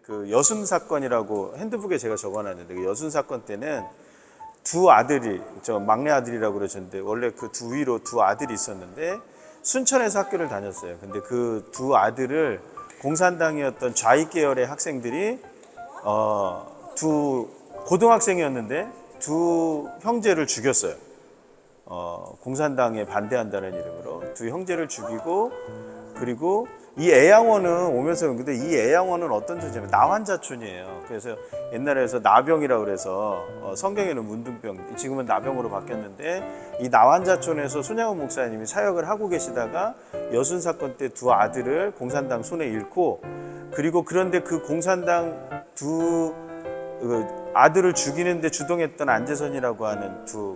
그 여순 사건이라고 핸드북에 제가 적어놨는데, 그 여순 사건 때는 두 아들이, 저 막내 아들이라고 그러셨는데, 원래 그 두 위로 두 아들이 있었는데 순천에서 학교를 다녔어요. 근데 그 두 아들을 공산당이었던 좌익 계열의 학생들이 두 고등학생이었는데 두 형제를 죽였어요. 공산당에 반대한다는 이름으로 두 형제를 죽이고, 그리고 이 애양원은 오면서, 근데 이 애양원은 어떤 존재냐면 나환자촌이에요. 그래서 옛날에서 나병이라고 그래서 성경에는 문둥병, 지금은 나병으로 바뀌었는데, 이 나환자촌에서 손양원 목사님이 사역을 하고 계시다가 여순 사건 때 두 아들을 공산당 손에 잃고, 그리고 그런데 그 공산당 두 아들을 죽이는데 주동했던 안재선이라고 하는 두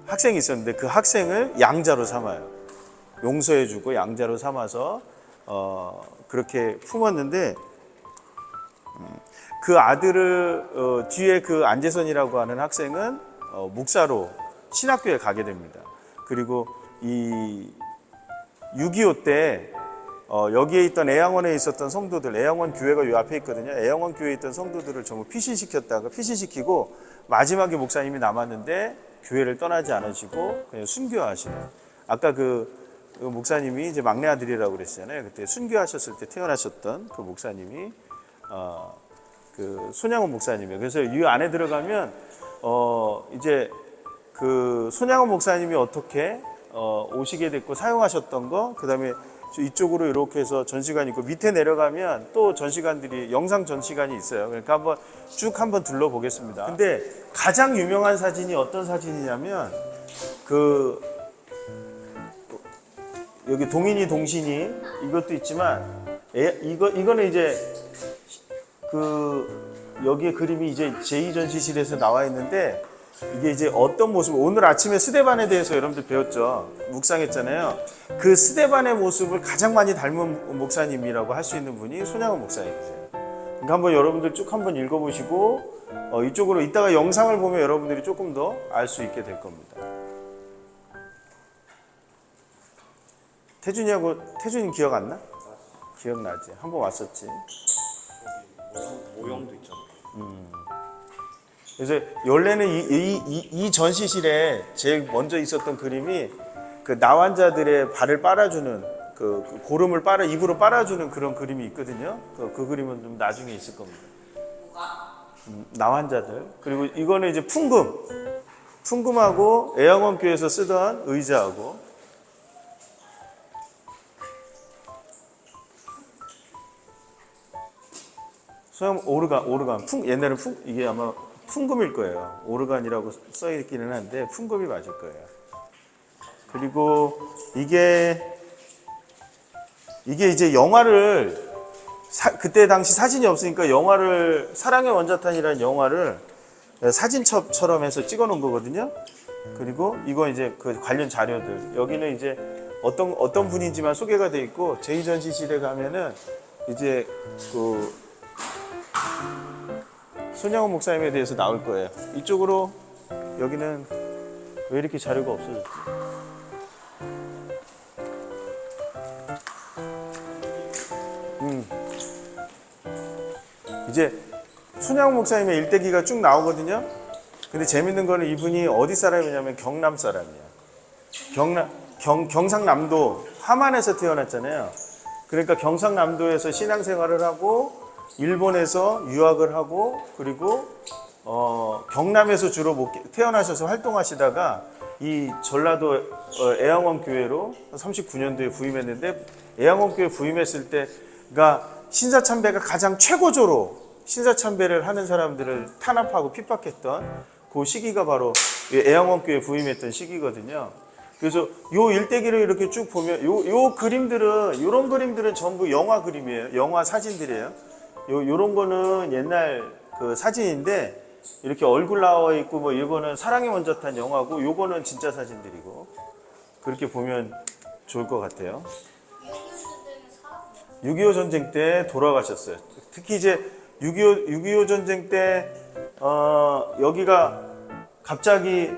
학생이 있었는데, 그 학생을 양자로 삼아요. 용서해주고 양자로 삼아서 그렇게 품었는데, 그 아들을 뒤에 그 안재선이라고 하는 학생은 목사로 신학교에 가게 됩니다. 그리고 이 6.25 때 여기에 있던 애양원에 있었던 성도들, 애양원 교회가 요 앞에 있거든요. 애양원 교회에 있던 성도들을 전부 피신시키고 마지막에 목사님이 남았는데 교회를 떠나지 않으시고 그냥 순교하시는. 아까 그 목사님이 이제 막내 아들이라고 그랬잖아요. 그때 순교하셨을 때 태어나셨던 그 목사님이 그 손양원 목사님이에요. 그래서 이 안에 들어가면 이제 그 손양원 목사님이 어떻게 오시게 됐고 사용하셨던 거, 그다음에 이쪽으로 이렇게 해서 전시관이 있고, 밑에 내려가면 또 전시관들이, 영상 전시관이 있어요. 그러니까 한번 둘러보겠습니다. 근데 가장 유명한 사진이 어떤 사진이냐면, 여기 동인이 동신이 이것도 있지만, 이거는 이제 여기에 그림이 이제 제2전시실에서 나와 있는데, 이게 이제 어떤 모습, 오늘 아침에 스데반에 대해서 여러분들 배웠죠. 묵상했잖아요. 그 스데반의 모습을 가장 많이 닮은 목사님이라고 할 수 있는 분이 손양원 목사님이세요. 그러니까 한번 여러분들 쭉 한번 읽어보시고, 이쪽으로 이따가 영상을 보면 여러분들이 조금 더 알 수 있게 될 겁니다. 태준이 기억 안 나? 기억나지? 한번 왔었지. 모형도 있잖아요. 그래서 원래는 이 전시실에 제일 먼저 있었던 그림이 그 나환자들의 발을 빨아주는, 그 고름을 입으로 빨아주는 그런 그림이 있거든요. 그 그림은 좀 나중에 있을 겁니다. 나환자들. 그리고 이거는 이제 풍금하고 애양원 교회에서 쓰던 의자하고, 소형 오르간, 옛날에 이게 아마 풍금일 거예요. 오르간이라고 써 있기는 한데 풍금이 맞을 거예요. 그리고 이게 이제 영화를 그때 당시 사진이 없으니까 영화를, 사랑의 원자탄이라는 영화를 사진첩처럼 해서 찍어 놓은 거거든요. 그리고 이거 이제 그 관련 자료들, 여기는 이제 어떤 분인지만 소개가 돼 있고, 제2전시실에 가면은 이제 그 손양원 목사님에 대해서 나올 거예요. 이쪽으로, 여기는 왜 이렇게 자료가 없어졌지? 이제 손양원 목사님의 일대기가 쭉 나오거든요. 근데 재밌는 거는 이분이 어디 사람이냐면 경남 사람이에요. 경상남도 함안에서 태어났잖아요. 그러니까 경상남도에서 신앙생활을 하고, 일본에서 유학을 하고, 그리고 경남에서 주로 태어나셔서 활동하시다가 이 전라도 애양원 교회로 39년도에 부임했는데, 애양원 교회 부임했을 때가 신사참배가 가장 최고조로 신사참배를 하는 사람들을 탄압하고 핍박했던 그 시기가 바로 애양원 교회 부임했던 시기거든요. 그래서 요 일대기를 이렇게 쭉 보면 요 그림들은, 요런 그림들은 전부 영화 그림이에요. 영화 사진들이에요. 요런 거는 옛날 그 사진인데, 이렇게 얼굴 나와 있고, 뭐 이거는 사랑의 원자탄 영화고, 요거는 진짜 사진들이고, 그렇게 보면 좋을 것 같아요. 6.25 전쟁 때 돌아가셨어요. 특히 이제 6.25 전쟁 때 여기가 갑자기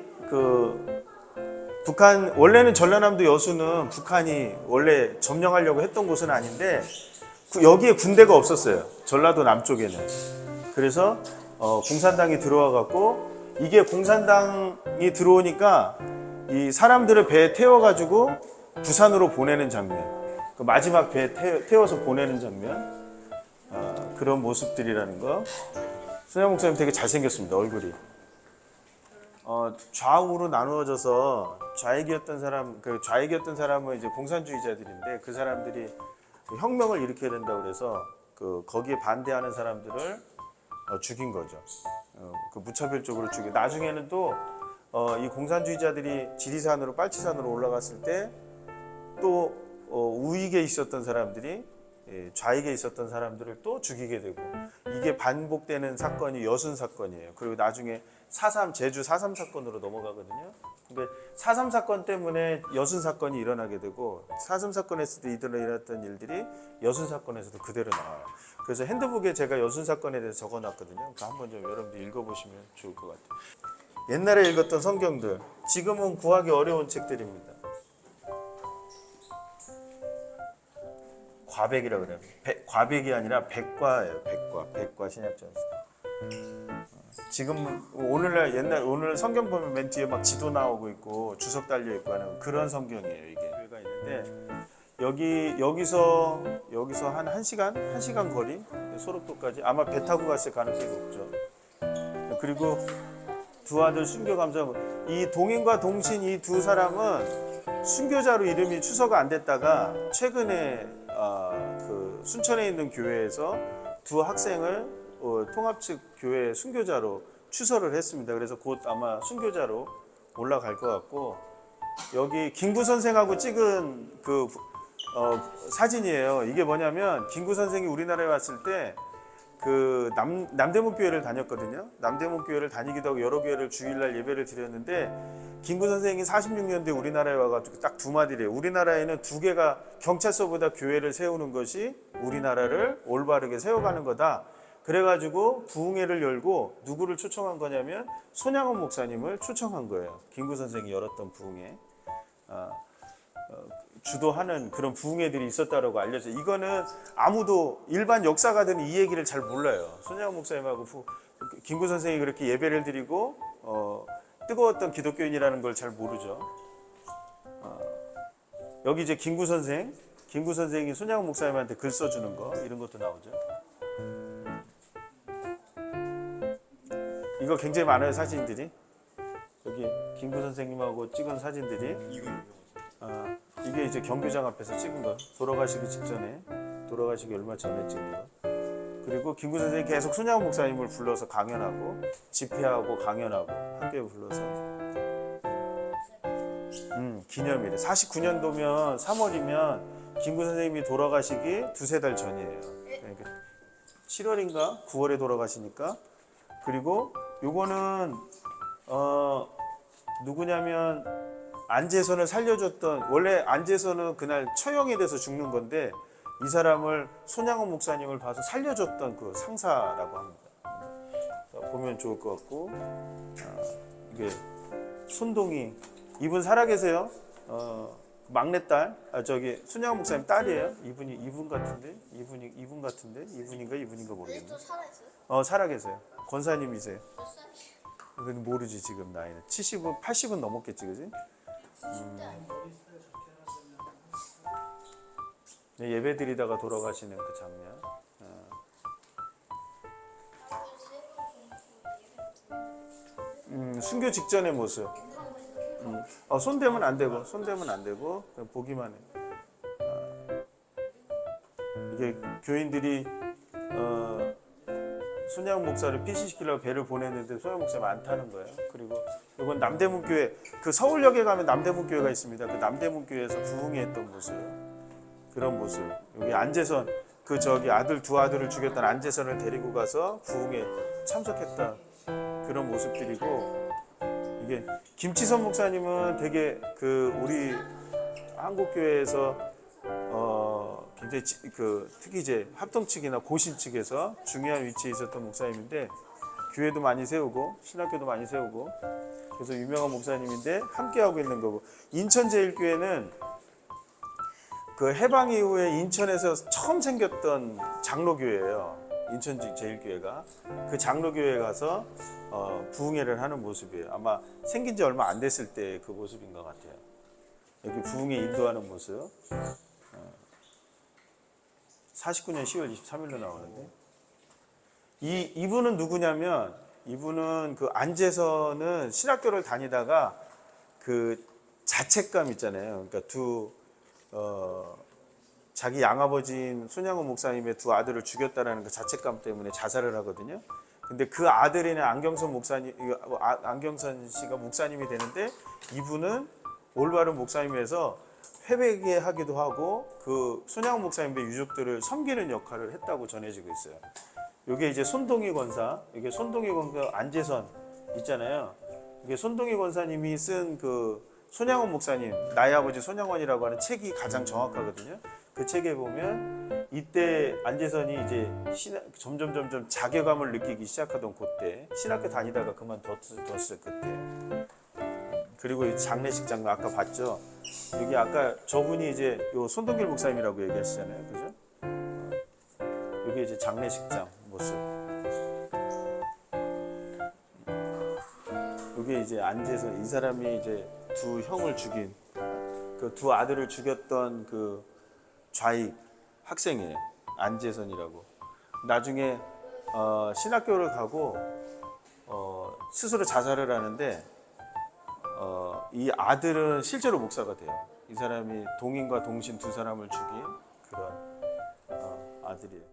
북한, 원래는 전라남도 여수는 북한이 원래 점령하려고 했던 곳은 아닌데, 여기에 군대가 없었어요. 전라도 남쪽에는. 그래서 공산당이 들어와 갖고 이게 공산당이 들어오니까 이 사람들을 배에 태워가지고 부산으로 보내는 장면. 그 마지막 배에 태워서 보내는 장면. 그런 모습들이라는 거. 손양 목사님 되게 잘생겼습니다. 얼굴이. 좌우로 나누어져서 좌익이었던 사람은 이제 공산주의자들인데 그 사람들이 혁명을 일으켜야 된다고 그래서 거기에 반대하는 사람들을 죽인 거죠. 그 무차별적으로 죽여. 나중에는 또 이 공산주의자들이 지리산으로 빨치산으로 올라갔을 때 또 우익에 있었던 사람들이 좌익에 있었던 사람들을 또 죽이게 되고 이게 반복되는 사건이 여순 사건이에요. 그리고 나중에 제주 4.3 사건으로 넘어가거든요. 근데 4.3 사건 때문에 여순 사건이 일어나게 되고 4.3 사건에서도 일어났던 일들이 여순 사건에서도 그대로 나와요. 그래서 핸드북에 제가 여순 사건에 대해서 적어놨거든요. 한번 좀 여러분들 읽어보시면 좋을 것 같아요. 옛날에 읽었던 성경들, 지금은 구하기 어려운 책들입니다. 과백이라고 그래요. 과백이 아니라 백과예요. 백과 신약전서. 지금 오늘 성경 보면 맨 뒤에 막 지도 나오고 있고 주석 달려 있고 하는 그런 성경이에요. 이게 교회가 있는데 여기서 한 1시간 거리 소록도까지 아마 배 타고 갔을 가능성이 높죠. 그리고 두 아들 순교 감사. 이 동인과 동신 이 두 사람은 순교자로 이름이 추서가 안 됐다가 최근에 그 순천에 있는 교회에서 두 학생을 통합 측 교회 순교자로 추서를 했습니다. 그래서 곧 아마 순교자로 올라갈 것 같고 여기 김구 선생하고 찍은 사진이에요. 이게 뭐냐면 김구 선생이 우리나라에 왔을 때 그 남대문 교회를 다녔거든요. 남대문 교회를 다니기도 하고 여러 교회를 주일날 예배를 드렸는데 김구 선생이 46년도에 우리나라에 와가지고 딱 두 마디래요. 우리나라에는 두 개가 경찰서보다 교회를 세우는 것이 우리나라를 올바르게 세워가는 거다. 그래가지고 부흥회를 열고 누구를 초청한 거냐면 손양원 목사님을 초청한 거예요. 김구 선생이 열었던 부흥회. 주도하는 그런 부흥회들이 있었다라고 알려져. 이거는 아무도 일반 역사가들은 이 얘기를 잘 몰라요. 손양원 목사님하고 김구 선생이 그렇게 예배를 드리고 뜨거웠던 기독교인이라는 걸 잘 모르죠. 여기 이제 김구 선생이 손양원 목사님한테 글 써주는 거 이런 것도 나오죠. 이거 굉장히 많아요. 사진들이 여기 김구 선생님하고 찍은 사진들이 이게 이제 경교장 앞에서 찍은 거. 돌아가시기 얼마 전에 찍은 거. 그리고 김구 선생이 계속 손양원 목사님을 불러서 강연하고 집회하고 강연하고 학교에 불러서 기념일에 49년도면 3월이면 김구 선생님이 돌아가시기 두세 달 전이에요. 7월인가 9월에 돌아가시니까. 그리고 요거는 누구냐면 안재선을 살려줬던, 원래 안재선은 그날 처형이 돼서 죽는 건데 이 사람을 손양원 목사님을 봐서 살려줬던 그 상사라고 합니다. 보면 좋을 것 같고 이게 손동희 이분 살아계세요. 막내딸 저기 손양원 목사님 딸이에요. 이분 같은데 이분인가 모르겠네. 또 살아있어요? 살아계세요. 권사님이세요. 이건 모르지 지금 나이는 70은 80은 넘었겠지, 그지? 예배 드리다가 돌아가시는 그 장면. 순교 직전의 모습. 손대면 안 되고 그냥 보기만 해. 이게 교인들이 손양 목사를 피시시키려고 배를 보냈는데 손양 목사님 안 타는 거예요. 그리고 이건 남대문 교회, 그 서울역에 가면 남대문 교회가 있습니다. 그 남대문 교회에서 부흥회했던 모습, 그런 모습. 여기 안재선, 두 아들을 죽였던 안재선을 데리고 가서 부흥회 참석했던 그런 모습들이고, 이게 김치선 목사님은 되게 우리 한국 교회에서 굉장히 특히 이제 합동 측이나 고신 측에서 중요한 위치에 있었던 목사님인데 교회도 많이 세우고 신학교도 많이 세우고 그래서 유명한 목사님인데 함께 하고 있는 거고, 인천제일교회는 그 해방 이후에 인천에서 처음 생겼던 장로교회예요. 인천 제일교회가 그 장로교회에 가서 부흥회를 하는 모습이에요. 아마 생긴 지 얼마 안 됐을 때 그 모습인 것 같아요. 여기 부흥회 인도하는 모습. 49년 10월 23일로 나오는데 이분은 누구냐면 이분은 그 안재선은 신학교를 다니다가 그 자책감 있잖아요. 그러니까 자기 양아버지인 손양호 목사님의 두 아들을 죽였다라는 그 자책감 때문에 자살을 하거든요. 근데 그 아들인 안경선 씨가 목사님이 되는데 이분은 올바른 목사님에서 회개하기도 하고 그 손양호 목사님의 유족들을 섬기는 역할을 했다고 전해지고 있어요. 이게 이제 손동희 권사, 이게 손동희 권사 안재선 있잖아요. 이게 손동희 권사님이 쓴 그 손양호 목사님, 나의 아버지 손양원이라고 하는 책이 가장 정확하거든요. 그 책에 보면 이때 안재선이 이제 점점 자괴감을 느끼기 시작하던 그때 신학교 다니다가 그만뒀어요 그때. 그리고 이 장례식장 아까 봤죠. 여기 아까 저분이 이제 요 손동길 목사님이라고 얘기하시잖아요, 그죠? 여기 이제 장례식장 모습. 여기 이제 안재선 이 사람이 이제 두 형을 죽인 그 두 아들을 죽였던 그 좌익 학생이에요. 안재선이라고. 나중에 신학교를 가고 스스로 자살을 하는데 이 아들은 실제로 목사가 돼요. 이 사람이 동인과 동신 두 사람을 죽인 그런 아들이에요.